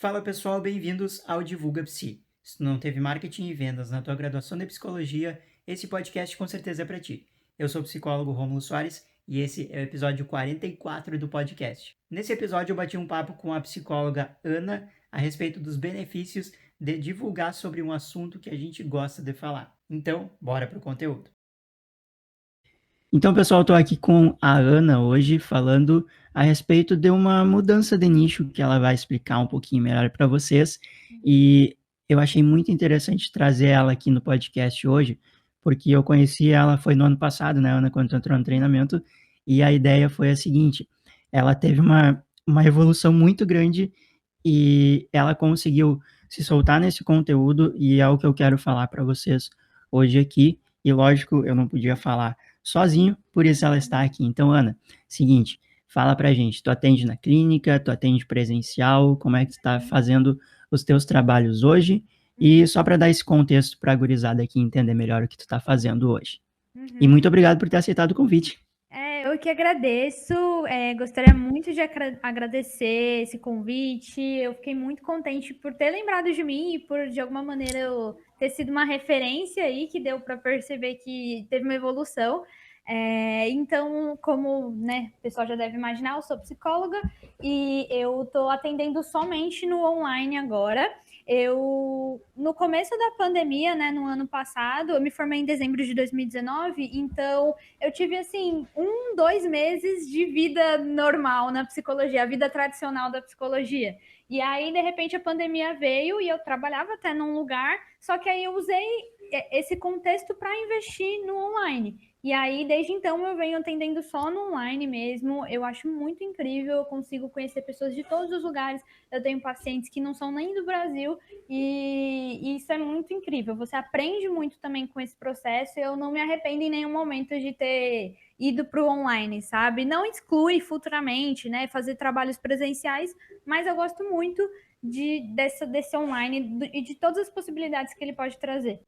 Fala pessoal, bem-vindos ao Divulga Psi. Se tu não teve marketing e vendas na tua graduação de psicologia, esse podcast com certeza é para ti. Eu sou o psicólogo Rômulo Soares e esse é o episódio 44 do podcast. Nesse episódio eu bati um papo com a psicóloga Ana a respeito dos benefícios de divulgar sobre um assunto que a gente gosta de falar. Então, bora pro conteúdo. Então, pessoal, estou aqui com a Ana hoje falando a respeito de uma mudança de nicho que ela vai explicar um pouquinho melhor para vocês. E eu achei muito interessante trazer ela aqui no podcast hoje, porque eu conheci ela, foi no ano passado, né, Ana, quando tu entrou no treinamento, e a ideia foi a seguinte: ela teve uma evolução muito grande e ela conseguiu se soltar nesse conteúdo, e é o que eu quero falar para vocês hoje aqui. E lógico, eu não podia falar sozinho, por isso ela está aqui. Então, Ana, seguinte, fala pra gente, tu atende na clínica, tu atende presencial, como é que tu tá fazendo os teus trabalhos hoje? E só para dar esse contexto para a gurizada aqui entender melhor o que tu tá fazendo hoje. E muito obrigado por ter aceitado o convite. Eu que agradeço, gostaria muito de agradecer esse convite. Eu fiquei muito contente por ter lembrado de mim e por, de alguma maneira, eu ter sido uma referência aí que deu para perceber que teve uma evolução. Então, como né, o pessoal já deve imaginar, eu sou psicóloga e eu estou atendendo somente no online agora. No começo da pandemia, né, no ano passado, eu me formei em dezembro de 2019, então eu tive, assim, 2 meses de vida normal na psicologia, a vida tradicional da psicologia. E aí, de repente, a pandemia veio e eu trabalhava até num lugar, só que aí eu usei esse contexto para investir no online. E aí, desde então, eu venho atendendo só no online mesmo. Eu acho muito incrível, eu consigo conhecer pessoas de todos os lugares. Eu tenho pacientes que não são nem do Brasil e isso é muito incrível. Você aprende muito também com esse processo. Eu não me arrependo em nenhum momento de ter ido para o online, sabe? Não exclui futuramente, né, fazer trabalhos presenciais, mas eu gosto muito desse online e de todas as possibilidades que ele pode trazer.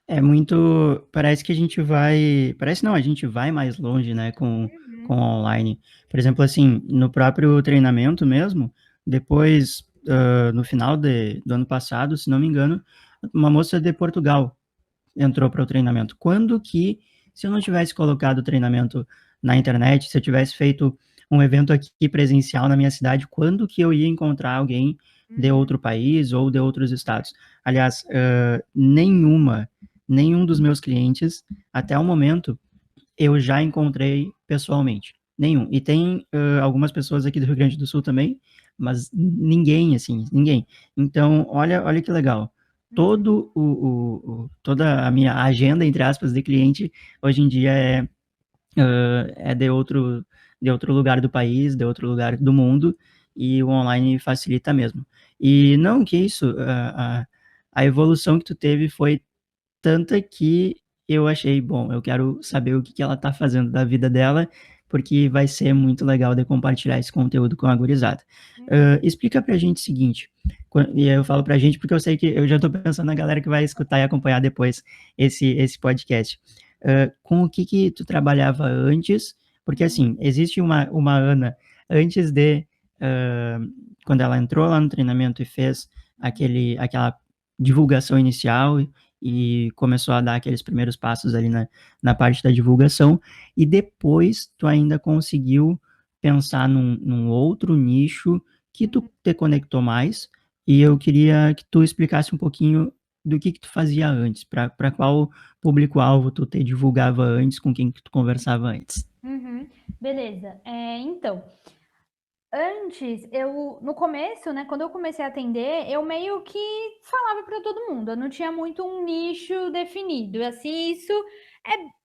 É muito. Parece que a gente vai. Parece não, a gente vai mais longe, né, com o online. Por exemplo, assim, no próprio treinamento mesmo, depois, no final do ano passado, se não me engano, uma moça de Portugal entrou para o treinamento. Quando que, se eu não tivesse colocado o treinamento na internet, se eu tivesse feito um evento aqui presencial na minha cidade, quando que eu ia encontrar alguém de outro país ou de outros estados? Aliás, nenhum dos meus clientes, até o momento, eu já encontrei pessoalmente. Nenhum. E tem algumas pessoas aqui do Rio Grande do Sul também, mas ninguém, assim, ninguém. Então, olha que legal. Toda a minha agenda, entre aspas, de cliente, hoje em dia é de outro lugar do país, de outro lugar do mundo, e o online facilita mesmo. E não que isso, a evolução que tu teve foi tanta que eu achei, bom, eu quero saber o que que ela tá fazendo da vida dela, porque vai ser muito legal de compartilhar esse conteúdo com a gurizada. Explica pra gente o seguinte, e eu falo pra gente porque eu sei que eu já tô pensando na galera que vai escutar e acompanhar depois esse podcast. Com o que que tu trabalhava antes? Porque assim, existe uma Ana antes quando ela entrou lá no treinamento e fez aquela divulgação inicial e começou a dar aqueles primeiros passos ali na parte da divulgação, e depois tu ainda conseguiu pensar num outro nicho que tu te conectou mais, e eu queria que tu explicasse um pouquinho do que tu fazia antes, para qual público-alvo tu te divulgava antes, com quem que tu conversava antes. Uhum. Beleza. Então, antes, no começo, né, quando eu comecei a atender, eu meio que falava para todo mundo. Eu não tinha muito um nicho definido. Assim, isso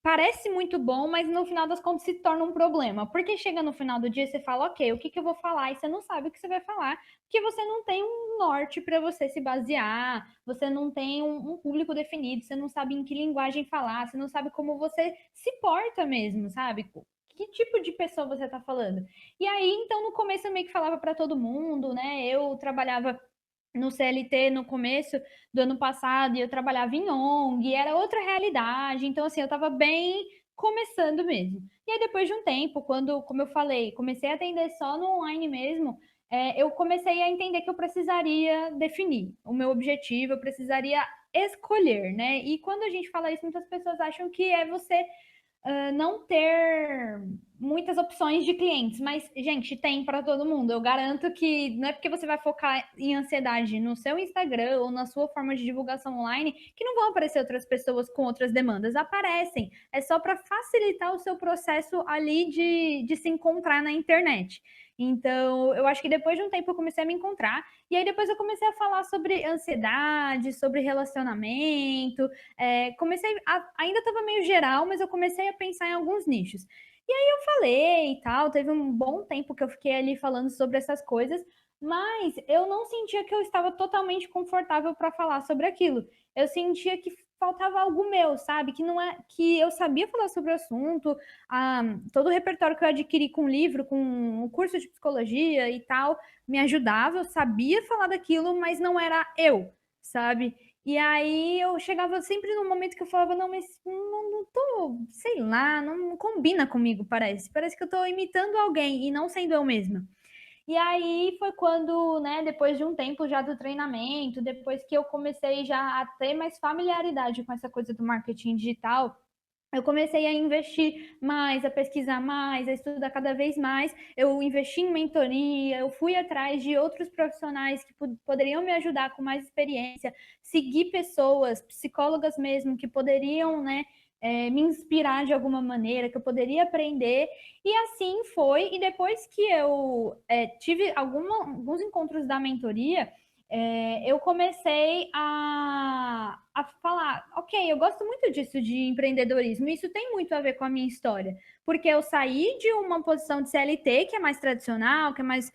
parece muito bom, mas no final das contas se torna um problema. Porque chega no final do dia, você fala, ok, o que que eu vou falar? E você não sabe o que você vai falar, porque você não tem um norte para você se basear, você não tem um público definido, você não sabe em que linguagem falar, você não sabe como você se porta mesmo, sabe? Que tipo de pessoa você está falando? E aí, então, no começo eu meio que falava para todo mundo, né? Eu trabalhava no CLT no começo do ano passado e eu trabalhava em ONG, era outra realidade. Então, assim, eu estava bem começando mesmo. E aí, depois de um tempo, quando, como eu falei, comecei a atender só no online mesmo, eu comecei a entender que eu precisaria definir o meu objetivo, eu precisaria escolher, né? E quando a gente fala isso, muitas pessoas acham que é você não ter muitas opções de clientes, mas, gente, tem para todo mundo. Eu garanto que não é porque você vai focar em ansiedade no seu Instagram ou na sua forma de divulgação online que não vão aparecer outras pessoas com outras demandas. Aparecem. É só para facilitar o seu processo ali de se encontrar na internet. Então, eu acho que depois de um tempo eu comecei a me encontrar, e aí depois eu comecei a falar sobre ansiedade, sobre relacionamento, ainda estava meio geral, mas eu comecei a pensar em alguns nichos. E aí eu falei e tal, teve um bom tempo que eu fiquei ali falando sobre essas coisas, mas eu não sentia que eu estava totalmente confortável para falar sobre aquilo. Eu sentia que faltava algo meu, sabe? Que não é que eu sabia falar sobre o assunto, todo o repertório que eu adquiri com o livro, com o curso de psicologia e tal, me ajudava, eu sabia falar daquilo, mas não era eu, sabe? E aí eu chegava sempre no momento que eu falava, não, mas não tô, sei lá, não combina comigo, parece. Parece que eu tô imitando alguém e não sendo eu mesma. E aí foi quando, né, depois de um tempo já do treinamento, depois que eu comecei já a ter mais familiaridade com essa coisa do marketing digital, eu comecei a investir mais, a pesquisar mais, a estudar cada vez mais. Eu investi em mentoria, eu fui atrás de outros profissionais que poderiam me ajudar com mais experiência, seguir pessoas, psicólogas mesmo, que poderiam, né, me inspirar de alguma maneira, que eu poderia aprender. E assim foi. E depois que eu tive alguns encontros da mentoria, eu comecei a falar, ok, eu gosto muito disso de empreendedorismo, isso tem muito a ver com a minha história, porque eu saí de uma posição de CLT, que é mais tradicional, que é mais,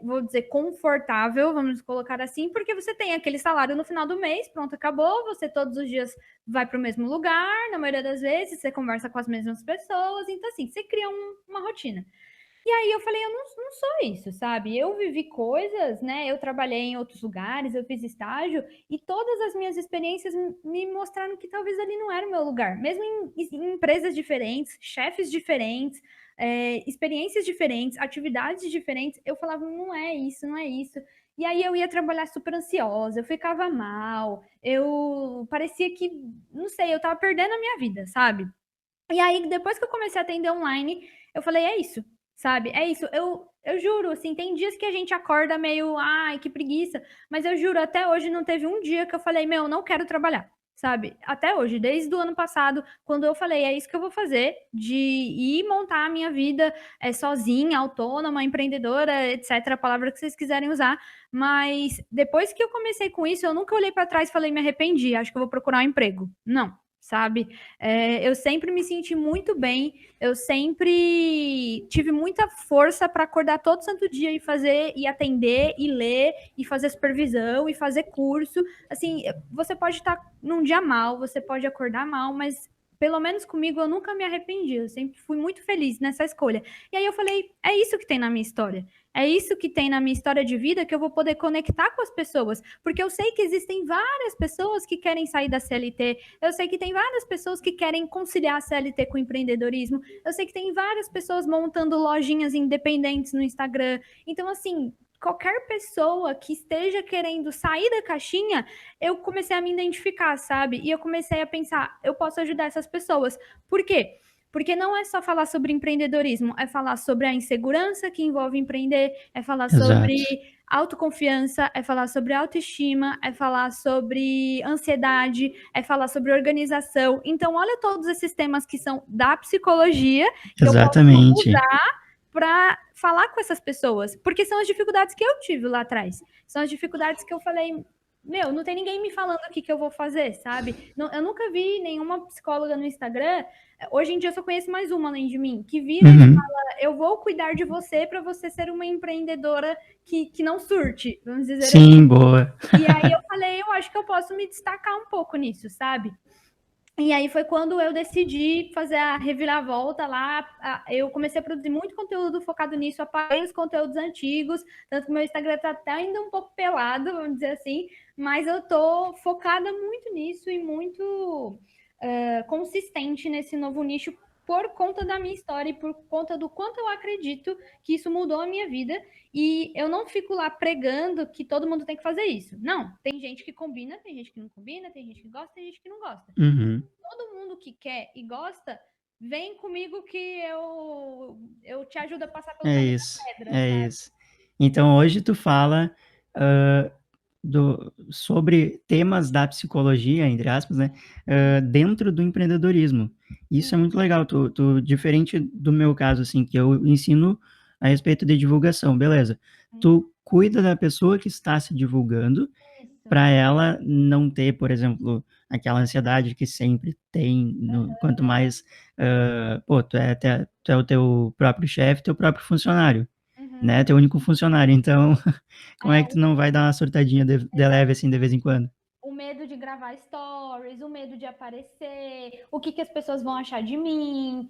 vou dizer, confortável, vamos colocar assim, porque você tem aquele salário no final do mês, pronto, acabou, você todos os dias vai para o mesmo lugar, na maioria das vezes, você conversa com as mesmas pessoas, então assim, você cria uma rotina. E aí eu falei, eu não sou isso, sabe? Eu vivi coisas, né? Eu trabalhei em outros lugares, eu fiz estágio, e todas as minhas experiências me mostraram que talvez ali não era o meu lugar. Mesmo em empresas diferentes, chefes diferentes, experiências diferentes, atividades diferentes, eu falava, não é isso, não é isso. E aí eu ia trabalhar super ansiosa, eu ficava mal, eu parecia que, não sei, eu tava perdendo a minha vida, sabe? E aí, depois que eu comecei a atender online, eu falei, é isso, sabe? É isso. Eu juro, assim, tem dias que a gente acorda meio, ai, que preguiça. Mas eu juro, até hoje não teve um dia que eu falei, meu, não quero trabalhar, sabe? Até hoje, desde o ano passado, quando eu falei, é isso que eu vou fazer, de ir montar a minha vida sozinha, autônoma, empreendedora, etc., a palavra que vocês quiserem usar. Mas depois que eu comecei com isso, eu nunca olhei para trás e falei, me arrependi, acho que eu vou procurar um emprego. Não, sabe? Eu sempre me senti muito bem, eu sempre tive muita força para acordar todo santo dia e fazer, e atender, e ler, e fazer supervisão, e fazer curso. Assim, você pode estar num dia mal, você pode acordar mal, mas pelo menos comigo eu nunca me arrependi, eu sempre fui muito feliz nessa escolha. E aí eu falei, é isso que tem na minha história. É isso que tem na minha história de vida que eu vou poder conectar com as pessoas, porque eu sei que existem várias pessoas que querem sair da CLT, eu sei que tem várias pessoas que querem conciliar a CLT com o empreendedorismo, eu sei que tem várias pessoas montando lojinhas independentes no Instagram. Então, assim, qualquer pessoa que esteja querendo sair da caixinha, eu comecei a me identificar, sabe? E eu comecei a pensar, eu posso ajudar essas pessoas. Por quê? Porque não é só falar sobre empreendedorismo, é falar sobre a insegurança que envolve empreender, é falar sobre Exato. autoconfiança, é falar sobre autoestima, é falar sobre ansiedade, é falar sobre organização. Então, olha todos esses temas que são da psicologia que eu posso Exatamente. usar para falar com essas pessoas, porque são as dificuldades que eu tive lá atrás. São as dificuldades que eu falei, meu, não tem ninguém me falando o que eu vou fazer, sabe? Eu nunca vi nenhuma psicóloga no Instagram. Hoje em dia eu só conheço mais uma além de mim, que vira e Uhum. fala: eu vou cuidar de você para você ser uma empreendedora que não surte, vamos dizer assim. Sim, boa. E aí eu falei, eu acho que eu posso me destacar um pouco nisso, sabe? E aí foi quando eu decidi fazer a reviravolta lá. Eu comecei a produzir muito conteúdo focado nisso, apaguei os conteúdos antigos, tanto que meu Instagram tá até ainda um pouco pelado, vamos dizer assim, mas eu tô focada muito nisso e muito consistente nesse novo nicho por conta da minha história e por conta do quanto eu acredito que isso mudou a minha vida. E eu não fico lá pregando que todo mundo tem que fazer isso. Não, tem gente que combina, tem gente que não combina, tem gente que gosta, tem gente que não gosta. Uhum. Todo mundo que quer e gosta, vem comigo que eu te ajudo a passar pelo É caminho isso, da pedra, é sabe? isso. Então hoje tu fala sobre temas da psicologia, entre aspas, né, dentro do empreendedorismo. Isso é muito legal. Diferente do meu caso, assim, que eu ensino a respeito de divulgação, beleza? Tu cuida da pessoa que está se divulgando Isso. para ela não ter, por exemplo, aquela ansiedade que sempre tem, quanto mais, pô, tu é o teu próprio chefe, teu próprio funcionário, né? Teu único funcionário. Então, como é que tu não vai dar uma surtadinha de leve assim de vez em quando? O medo de gravar stories, o medo de aparecer, o que as pessoas vão achar de mim,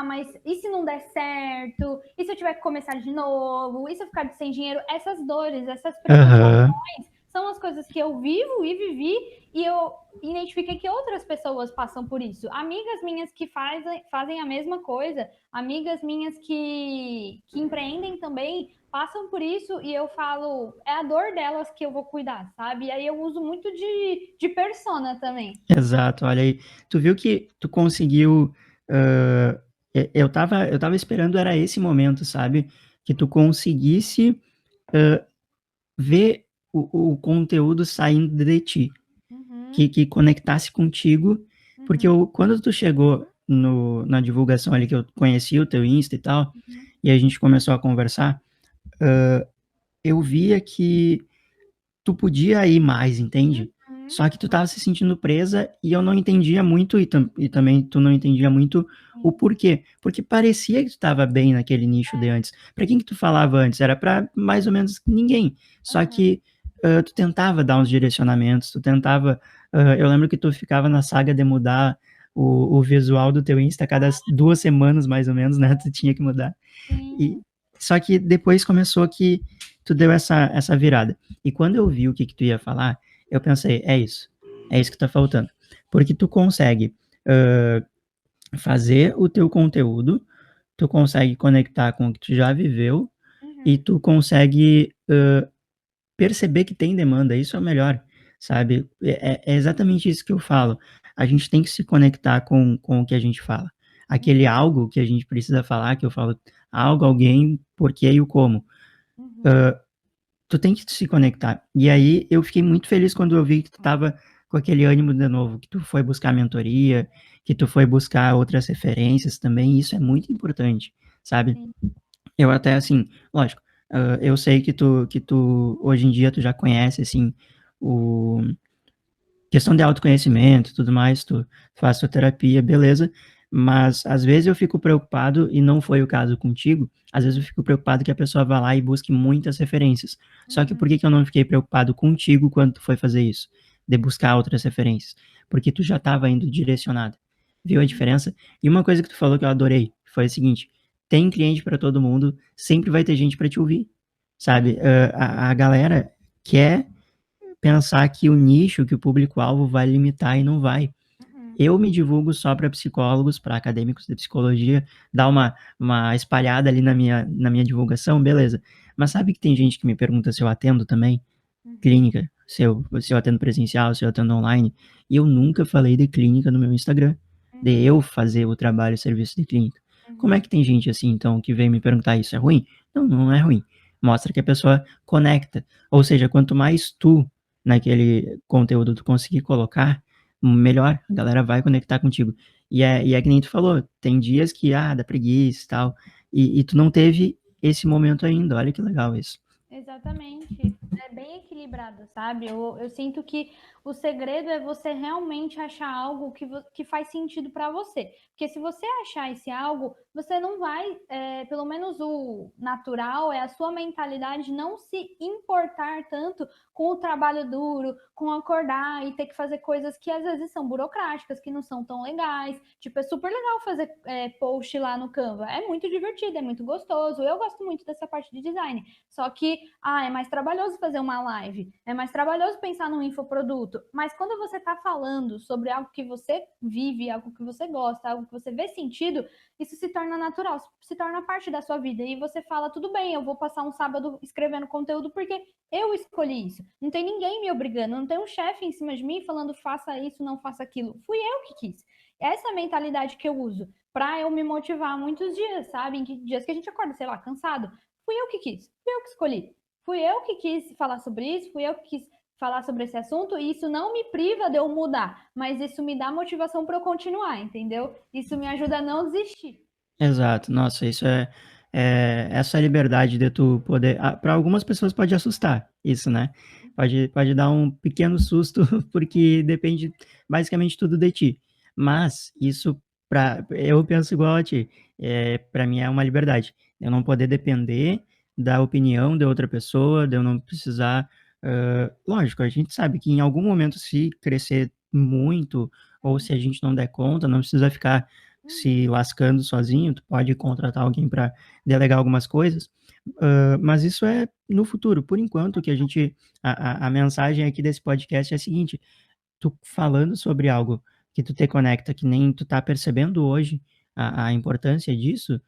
mas e se não der certo? E se eu tiver que começar de novo? E se eu ficar sem dinheiro? Essas dores, essas Aham. preocupações são as coisas que eu vivo e vivi e eu identifiquei que outras pessoas passam por isso. Amigas minhas que fazem a mesma coisa, amigas minhas que empreendem também, passam por isso e eu falo, é a dor delas que eu vou cuidar, sabe? E aí eu uso muito de persona também. Exato, olha aí. Tu viu que tu conseguiu. ah, eu tava esperando, era esse momento, sabe? Que tu conseguisse ver o conteúdo saindo de ti, Uhum, que conectasse contigo, porque uhum, quando tu chegou na divulgação ali, que eu conheci o teu Insta e tal, uhum, e a gente começou a conversar, eu via que tu podia ir mais, entende? uhum. Só que tu tava se sentindo presa e eu não entendia muito, e também tu não entendia muito o porquê. Porque parecia que tu tava bem naquele nicho de antes. Pra quem que tu falava antes? Era pra mais ou menos ninguém. Só Uhum. que tu tentava dar uns direcionamentos, tu tentava. Eu lembro que tu ficava na saga de mudar o visual do teu Insta a cada 2 semanas, mais ou menos, né? Tu tinha que mudar. E, Sim. só que depois começou que tu deu essa virada. E quando eu vi o que tu ia falar, eu pensei, é isso que tá faltando. Porque tu consegue fazer o teu conteúdo, tu consegue conectar com o que tu já viveu e Uhum. tu consegue perceber que tem demanda, isso é o melhor, sabe? É exatamente isso que eu falo. A gente tem que se conectar com o que a gente fala. Aquele algo que a gente precisa falar, que eu falo algo, alguém, porquê e o como. Uhum. Tu tem que se conectar. E aí eu fiquei muito feliz quando eu vi que tu tava com aquele ânimo de novo, que tu foi buscar mentoria, que tu foi buscar outras referências também, isso é muito importante, sabe? Sim. Eu até, assim, lógico, eu sei que tu, hoje em dia, tu já conhece, assim, o questão de autoconhecimento e tudo mais, tu faz tua terapia, beleza, mas às vezes eu fico preocupado, e não foi o caso contigo, às vezes eu fico preocupado que a pessoa vá lá e busque muitas referências. Só que Uhum. por que eu não fiquei preocupado contigo quando tu foi fazer isso? De buscar outras referências? Porque tu já estava indo direcionado. Viu a diferença? E uma coisa que tu falou que eu adorei foi o seguinte: tem cliente para todo mundo, sempre vai ter gente para te ouvir, sabe? A galera quer pensar que o nicho, que o público-alvo vai limitar e não vai. Uhum. Eu me divulgo só para psicólogos, para acadêmicos de psicologia, dar uma espalhada ali na minha divulgação, beleza. Mas sabe que tem gente que me pergunta se eu atendo também? Uhum. Clínica, se eu atendo presencial, se eu atendo online. E eu nunca falei de clínica no meu Instagram, de Uhum. eu fazer o trabalho e serviço de clínica. Como é Uhum. que tem gente assim, então, que vem me perguntar isso? É ruim? Não, não é ruim. Mostra que a pessoa conecta. Ou seja, quanto mais tu, naquele conteúdo, tu conseguir colocar, melhor. A galera vai conectar contigo. E é que nem tu falou, tem dias que, dá preguiça e tal. E tu não teve esse momento ainda. Olha que legal isso. Exatamente. É bem equilibrado, sabe? Eu sinto que o segredo é você realmente achar algo que faz sentido para você. Porque se você achar esse algo, você não vai, pelo menos o natural, é a sua mentalidade não se importar tanto com o trabalho duro, com acordar e ter que fazer coisas que às vezes são burocráticas, que não são tão legais. Tipo, é super legal fazer post lá no Canva. É muito divertido, é muito gostoso. Eu gosto muito dessa parte de design. Só que, é mais trabalhoso fazer uma uma live, é mais trabalhoso pensar num infoproduto. Mas quando você está falando sobre algo que você vive, algo que você gosta, algo que você vê sentido, isso se torna natural, se torna parte da sua vida. E você fala, tudo bem, eu vou passar um sábado escrevendo conteúdo porque eu escolhi isso. Não tem ninguém me obrigando, não tem um chefe em cima de mim falando faça isso, não faça aquilo. Fui eu que quis. Essa é a mentalidade que eu uso para eu me motivar muitos dias, sabe? Em dias que a gente acorda, sei lá, cansado. Fui eu que quis, fui eu que escolhi. Fui eu que quis falar sobre isso, fui eu que quis falar sobre esse assunto, e isso não me priva de eu mudar, mas isso me dá motivação para eu continuar, entendeu? Isso me ajuda a não desistir. Exato. Nossa, isso essa liberdade de tu poder. Para algumas pessoas pode assustar isso, né? Pode dar um pequeno susto, porque depende basicamente tudo de ti. Mas isso, eu penso igual a ti. Para mim é uma liberdade. Eu não poder depender da opinião de outra pessoa, de eu não precisar. Lógico, a gente sabe que em algum momento, se crescer muito, ou se a gente não der conta, não precisa ficar se lascando sozinho, tu pode contratar alguém para delegar algumas coisas, mas isso é no futuro. Por enquanto, que a mensagem aqui desse podcast é a seguinte: tu falando sobre algo que tu te conecta, que nem tu tá percebendo hoje a importância disso,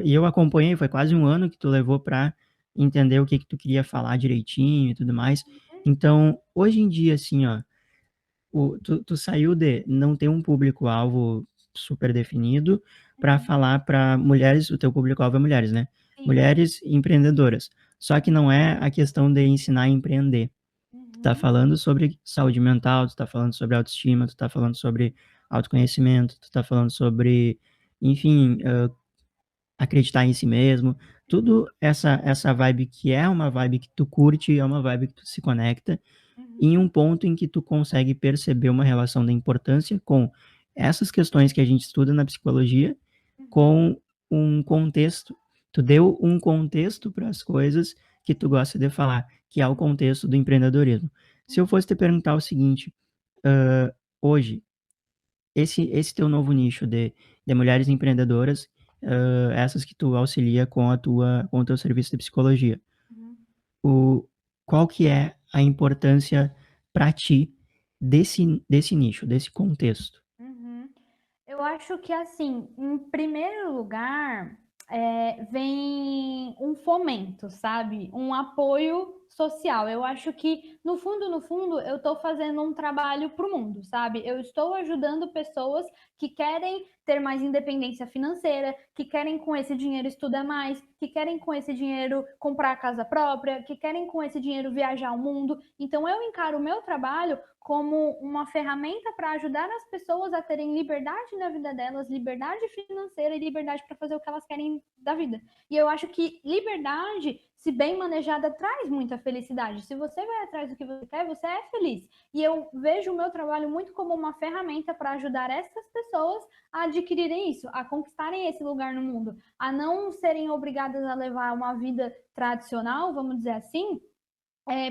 e eu acompanhei, foi quase um ano que tu levou para entender o que que tu queria falar direitinho e tudo mais. Então, hoje em dia, assim, ó, tu saiu de não ter um público-alvo super definido para falar para mulheres, o teu público-alvo é mulheres, né? Sim. Mulheres empreendedoras. Só que não é a questão de ensinar a empreender. Tu tá falando sobre saúde mental, tu tá falando sobre autoestima, tu tá falando sobre autoconhecimento, tu tá falando sobre, enfim, acreditar em si mesmo. Tudo essa vibe que é uma vibe que tu curte, é uma vibe que tu se conecta, em um ponto em que tu consegue perceber uma relação da importância com essas questões que a gente estuda na psicologia, com um contexto. Tu deu um contexto para as coisas que tu gosta de falar, que é o contexto do empreendedorismo. Se eu fosse te perguntar o seguinte, hoje, esse teu novo nicho de mulheres empreendedoras, essas que tu auxilia com o teu serviço de psicologia, o, qual que é a importância para ti desse nicho, desse contexto? Uhum. Eu acho que, assim, em primeiro lugar, vem um fomento, sabe? Um apoio social. Eu acho que, no fundo, eu estou fazendo um trabalho para o mundo, sabe? Eu estou ajudando pessoas que querem ter mais independência financeira, que querem com esse dinheiro estudar mais, que querem com esse dinheiro comprar a casa própria, que querem com esse dinheiro viajar o mundo. Então, eu encaro o meu trabalho como uma ferramenta para ajudar as pessoas a terem liberdade na vida delas, liberdade financeira e liberdade para fazer o que elas querem da vida. E eu acho que liberdade, se bem manejada, traz muita felicidade. Se você vai atrás do que você quer, você é feliz. E eu vejo o meu trabalho muito como uma ferramenta para ajudar essas pessoas a adquirirem isso, a conquistarem esse lugar no mundo, a não serem obrigadas a levar uma vida tradicional, vamos dizer assim,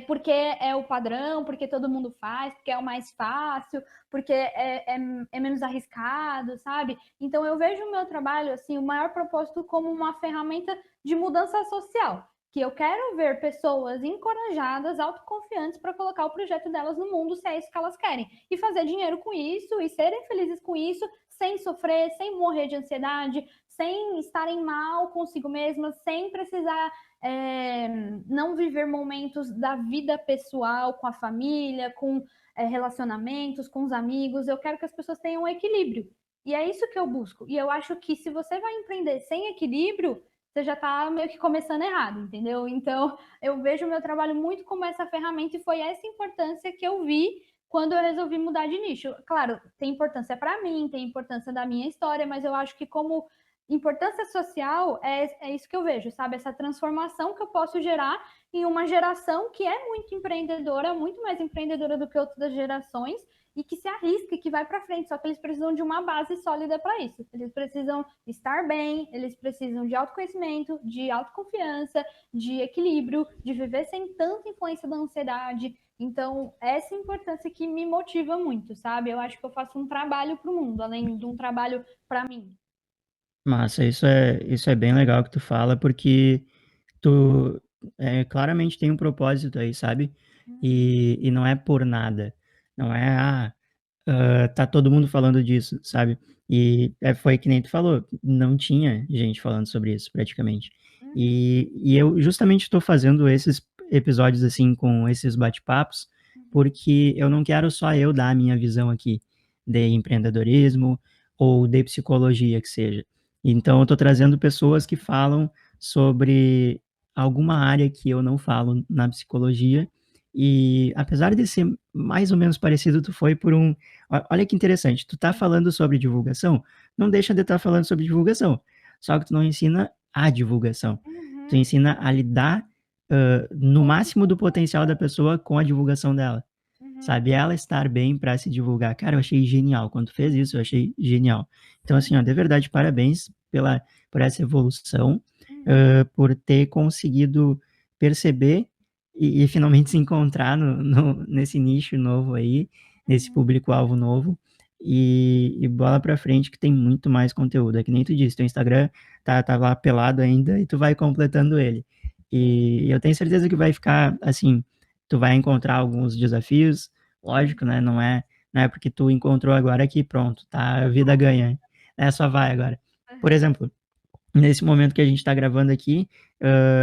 porque é o padrão, porque todo mundo faz, porque é o mais fácil, porque é menos arriscado, sabe? Então eu vejo o meu trabalho, assim, o maior propósito como uma ferramenta de mudança social, que eu quero ver pessoas encorajadas, autoconfiantes para colocar o projeto delas no mundo, se é isso que elas querem, e fazer dinheiro com isso, e serem felizes com isso, sem sofrer, sem morrer de ansiedade, sem estarem mal consigo mesmas, sem precisar não viver momentos da vida pessoal com a família, com relacionamentos, com os amigos. Eu quero que as pessoas tenham um equilíbrio. E é isso que eu busco. E eu acho que se você vai empreender sem equilíbrio, você já está meio que começando errado, entendeu? Então, eu vejo o meu trabalho muito como essa ferramenta e foi essa importância que eu vi quando eu resolvi mudar de nicho. Claro, tem importância para mim, tem importância da minha história, mas eu acho que como importância social é isso que eu vejo, sabe? Essa transformação que eu posso gerar em uma geração que é muito empreendedora, muito mais empreendedora do que outras gerações e que se arrisca e que vai para frente. Só que eles precisam de uma base sólida para isso. Eles precisam estar bem, eles precisam de autoconhecimento, de autoconfiança, de equilíbrio, de viver sem tanta influência da ansiedade. Então, essa importância que me motiva muito, sabe? Eu acho que eu faço um trabalho para o mundo, além de um trabalho para mim. Massa, isso é bem legal que tu fala, porque tu claramente tem um propósito aí, sabe? Uhum, E não é por nada. Não é, tá todo mundo falando disso, sabe? E foi que nem tu falou, não tinha gente falando sobre isso praticamente. uhum, E eu justamente estou fazendo esses episódios assim com esses bate-papos, uhum, porque eu não quero só eu dar a minha visão aqui de empreendedorismo ou de psicologia que seja. Então eu estou trazendo pessoas que falam sobre alguma área que eu não falo na psicologia. E apesar de ser mais ou menos parecido, tu foi por um. Olha que interessante, tu tá falando sobre divulgação, não deixa de estar falando sobre divulgação, só que tu não ensina a divulgação. Tu uhum. ensina a lidar no máximo do potencial da pessoa com a divulgação dela. Uhum, Sabe, ela estar bem para se divulgar. Cara, eu achei genial. Quando tu fez isso, eu achei genial. Então, assim, ó, de verdade, parabéns por essa evolução, uhum, por ter conseguido perceber e finalmente se encontrar nesse nicho novo aí, nesse uhum, público-alvo novo. E bola pra frente que tem muito mais conteúdo. É que nem tu disse, teu Instagram tá lá pelado ainda e tu vai completando ele. sim, E eu tenho certeza que vai ficar assim, tu vai encontrar alguns desafios, sim. lógico, né? Não é porque tu encontrou agora que pronto, tá, a vida ganha. É, só vai agora. Por Aham, exemplo, nesse momento que a gente está gravando aqui,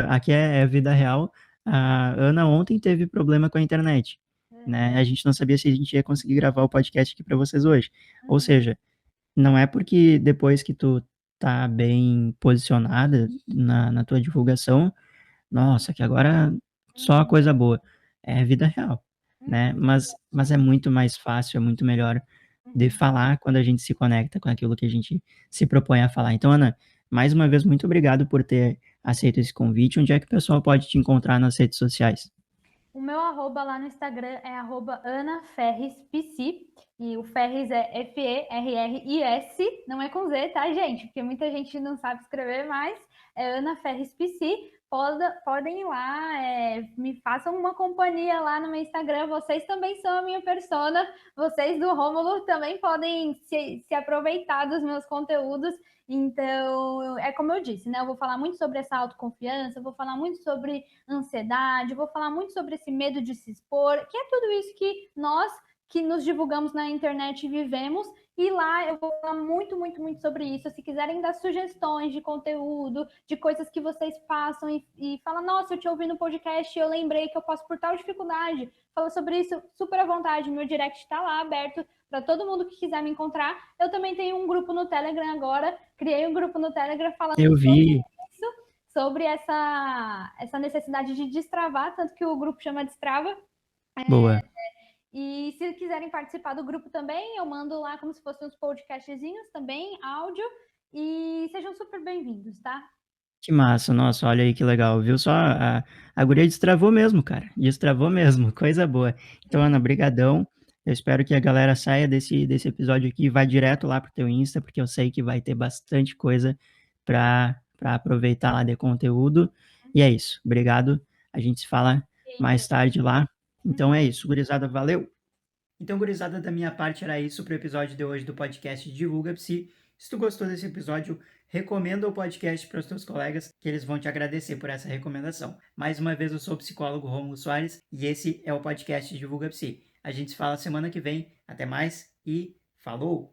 aqui é vida real. A Ana ontem teve problema com a internet, né? aham, A gente não sabia se a gente ia conseguir gravar o podcast aqui para vocês hoje. Ou uhum, seja, não é porque depois que tu tá bem posicionada na tua divulgação, nossa, que agora só uhum, coisa boa. É vida real, né? uhum, Mas é muito mais fácil, é muito melhor de uhum. falar quando a gente se conecta com aquilo que a gente se propõe a falar. Então, Ana, mais uma vez, muito obrigado por ter aceito esse convite. Onde é que o pessoal pode te encontrar nas redes sociais? O meu arroba lá no Instagram é arroba anaferrispc, e o Ferris é Ferris, não é com Z, tá, gente? Porque muita gente não sabe escrever, mas é Ana Ferris PC. Podem ir lá, me façam uma companhia lá no meu Instagram. Vocês também são a minha persona. Vocês do Rômulo também podem se aproveitar dos meus conteúdos. Então, é como eu disse, né? Eu vou falar muito sobre essa autoconfiança, eu vou falar muito sobre ansiedade, vou falar muito sobre esse medo de se expor, que é tudo isso que nós que nos divulgamos na internet vivemos. E lá eu vou falar muito, muito, muito sobre isso. Se quiserem dar sugestões de conteúdo, de coisas que vocês passam e falam, nossa, eu te ouvi no podcast e eu lembrei que eu passo por tal dificuldade. Fala sobre isso super à vontade. Meu direct está lá aberto para todo mundo que quiser me encontrar. Eu também tenho um grupo no Telegram agora. Criei um grupo no Telegram falando Eu vi, sobre essa necessidade de destravar, tanto que o grupo chama Destrava. boa. E se quiserem participar do grupo também, eu mando lá como se fossem uns podcastzinhos também, áudio. E sejam super bem-vindos, tá? Que massa, nossa, olha aí que legal, viu? Só a guria destravou mesmo, cara. Destravou mesmo, coisa boa. Então, Ana, brigadão. Eu espero que a galera saia desse episódio aqui e vá direto lá pro teu Insta, porque eu sei que vai ter bastante coisa para aproveitar lá de conteúdo. E é isso. Obrigado. A gente se fala mais tarde lá. Então é isso, gurizada, valeu. Então, gurizada, da minha parte era isso para o episódio de hoje do podcast Divulga Psi. Se tu gostou desse episódio, recomenda o podcast para os teus colegas, que eles vão te agradecer por essa recomendação. Mais uma vez, eu sou o psicólogo Rômulo Soares e esse é o podcast Divulga Psi. A gente se fala semana que vem. Até mais e falou!